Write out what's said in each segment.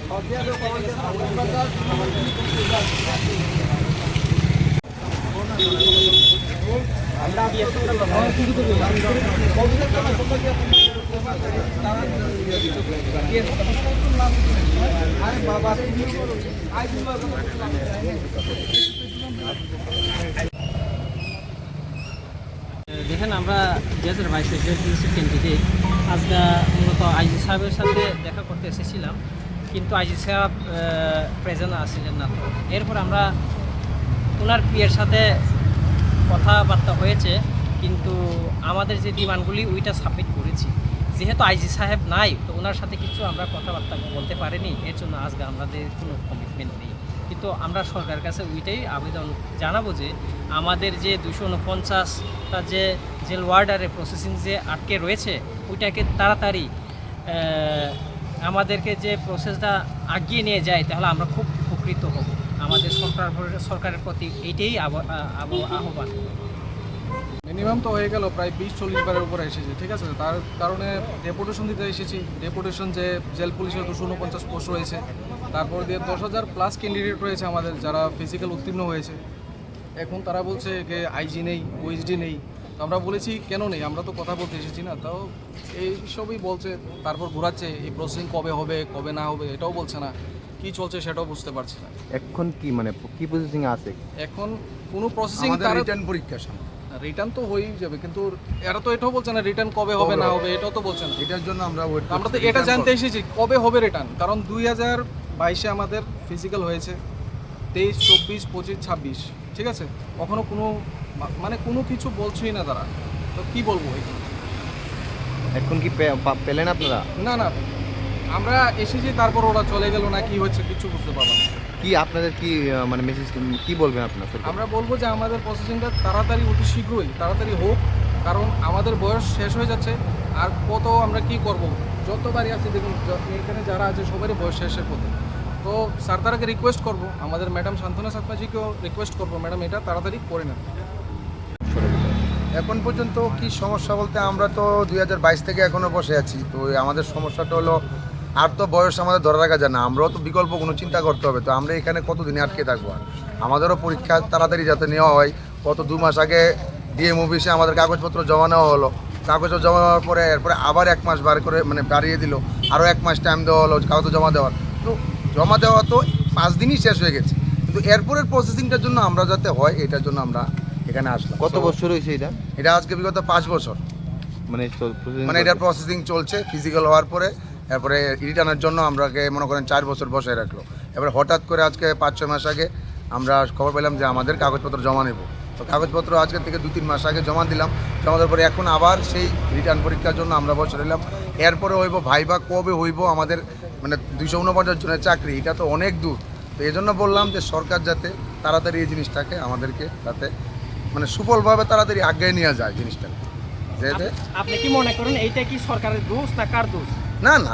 দেখেন আমরা 2022 জেএসএলসি ক্যান্ডিডেট আজকে মূলত আইজি সাহেবের সাথে দেখা করতে এসেছিলাম, কিন্তু আইজি সাহেব প্রেজেন্ট আসছিলেন না। তো এরপর আমরা ওনার পিএর সাথে কথাবার্তা হয়েছে, কিন্তু আমাদের যে ডিমান্ডগুলি ওইটা সাবমিট করেছি। যেহেতু আইজি সাহেব নাই, তো ওনার সাথে কিছু আমরা কথাবার্তা বলতে পারিনি, এর জন্য আজকে আমাদের কোনো কমিটমেন্ট নেই। কিন্তু আমরা সরকারের কাছে ওইটাই আবেদন জানাবো যে আমাদের যে 249টা যে জেল ওয়ার্ডারে প্রসেসিং যে আটকে রয়েছে, ওইটাকে তাড়াতাড়ি আমাদেরকে যে প্রসেসটা আগিয়ে নিয়ে যায়, তাহলে আমরা খুব উপকৃত হব। আমাদের সরকারের প্রতি এইটাই আহ্বান। মিনিমাম তো হয়ে গেল প্রায় 20-40 বারের উপরে এসেছে, ঠিক আছে। তার কারণে ডেপুটেশন দিতে এসেছি। ডেপুটেশন যে জেল পুলিশের 249 পোস্ট রয়েছে, তারপর দিয়ে 10,000 প্লাস ক্যান্ডিডেট রয়েছে আমাদের যারা ফিজিক্যাল উত্তীর্ণ হয়েছে। এখন তারা বলছে যে আইজি নেই, ওএসডি নেই। তো আমরা বলেছি কেন নেই, আমরা তো কথা বলতে এসেছি না। তাও এইসবই বলছে, তারপর ঘোরাচ্ছে এই প্রসেসিং কবে হবে কবে না হবে এটাও বলছে না, কি চলছে সেটাও বুঝতে পারছি না। এখন কি মানে কি প্রসেসিং আছে? এখন কোনো প্রসেসিং রিটার্ন পরীক্ষা রিটার্ন তো হয়েই যাবে, কিন্তু এরা তো এটাও বলছে না রিটার্ন কবে হবে না হবে, এটাও তো বলছে না। এটার জন্য আমরা তো এটা জানতে এসেছি কবে হবে রিটার্ন। কারণ 2022-এ আমাদের ফিজিক্যাল হয়েছে, 23, 24, 25, 26, ঠিক আছে। কখনো কোনো মানে কোনো কিছু বলছেই না তারা। তো কি বলবো এখানে? এখন কি পেলেন আপনারা? না না, আমরা এসেছি, তারপর ওরা চলে গেল না, কি হচ্ছে কিছু বুঝতে পারলাম না। কি আপনাদের কি মানে মেসেজ কি বলবেন আপনারা? আমরা বলবো যে আমাদের প্রসেসিংটা তাড়াতাড়ি অতি শীঘ্রই তাড়াতাড়ি হোক, কারণ আমাদের বয়স শেষ হয়ে যাচ্ছে। আর কত আমরা কি করব, যতবারই আছে দেখুন এখানে যারা আছে সবারই বয়স শেষের পথে। তো স্যার তারাকে রিকোয়েস্ট করব, আমাদের ম্যাডাম সান্ত্বনা সাতমাজিকেও রিকোয়েস্ট করব, ম্যাডাম এটা তাড়াতাড়ি করে নেন। এখন পর্যন্ত কি সমস্যা বলতে, আমরা তো 2022 থেকে এখনও বসে আছি। তো আমাদের সমস্যাটা হলো আর তো বয়স আমাদের ধরে রাখা যায় না, আমরাও তো বিকল্প কোনো চিন্তা করতে হবে। তো আমরা এখানে কতদিনে আটকে থাকবো? আর আমাদেরও পরীক্ষা তাড়াতাড়ি যাতে নেওয়া হয়। গত 2 মাস আগে ডিএম অফিসে আমাদের কাগজপত্র জমা নেওয়া হলো, কাগজপত্র জমা নেওয়ার পরে এরপরে আবার 1 মাস বার করে মানে বাড়িয়ে দিল, আরও 1 মাস টাইম দেওয়া হলো কাগজ জমা দেওয়ার। তো জমা দেওয়া তো 5 দিনই শেষ হয়ে গেছে, কিন্তু এরপরের প্রসেসিংটার জন্য আমরা যাতে হয় এটার জন্য আমরা এখানে আসলাম। কত বছর হয়েছে এটা? এটা আজকে বিগত 5 বছর মানে এটা প্রসেসিং চলছে ফিজিক্যাল হওয়ার পরে। এরপরে রিটার্নের জন্য আমরাকে মনে করেন 4 বছর বসায় রাখলো। এবার হঠাৎ করে আজকে 5-6 মাস আগে আমরা খবর পেলাম যে আমাদের কাগজপত্র জমা নেব। তো কাগজপত্র আজকে থেকে 2-3 মাস আগে জমা দিলাম। জমা দেওয়ার পরে এখন আবার সেই রিটার্ন পরীক্ষার জন্য আমরা বসে রইলাম। এরপরে হইব ভাইবা কবে হইব, আমাদের মানে 249 জনের চাকরি, এটা তো অনেক দূর। তো এই জন্য বললাম যে সরকার যাতে তাড়াতাড়ি এই জিনিসটাকে আমাদেরকে যাতে মানে সুফলভাবে তাড়াতাড়ি আগে নিয়ে যায় জিনিসটা। আপনি কি মনে করেন এইটা কি সরকারের দোষ না কার দোষ? না না,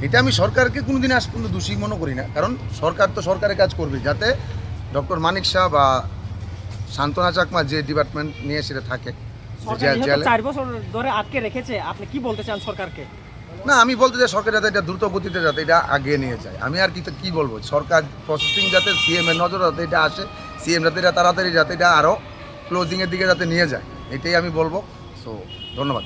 এটা আমি সরকারকে কোনোদিন আজ পর্যন্ত দোষী মনে করি না, কারণ সরকার তো সরকারের কাজ করবে, যাতে ডক্টর মানিক শাহ বা সান্ত্বনা চাকমা যে ডিপার্টমেন্ট নিয়ে সেটা থাকে। 4 বছর ধরে আটকে রেখেছে, আপনি কি বলতে চান সরকারকে? না, আমি বলতে চাই সরকার যাতে এটা দ্রুত গতিতে যাতে এটা আগিয়ে নিয়ে যায়। আমি আর কি বলবো, সরকার প্রসেসিং যাতে সিএম এর নজর যাতে এটা আসে, সিএম যাতে এটা তাড়াতাড়ি যাতে এটা আরও ক্লোজিংয়ের দিকে যাতে নিয়ে যায়, এটাই আমি বলবো। সো ধন্যবাদ।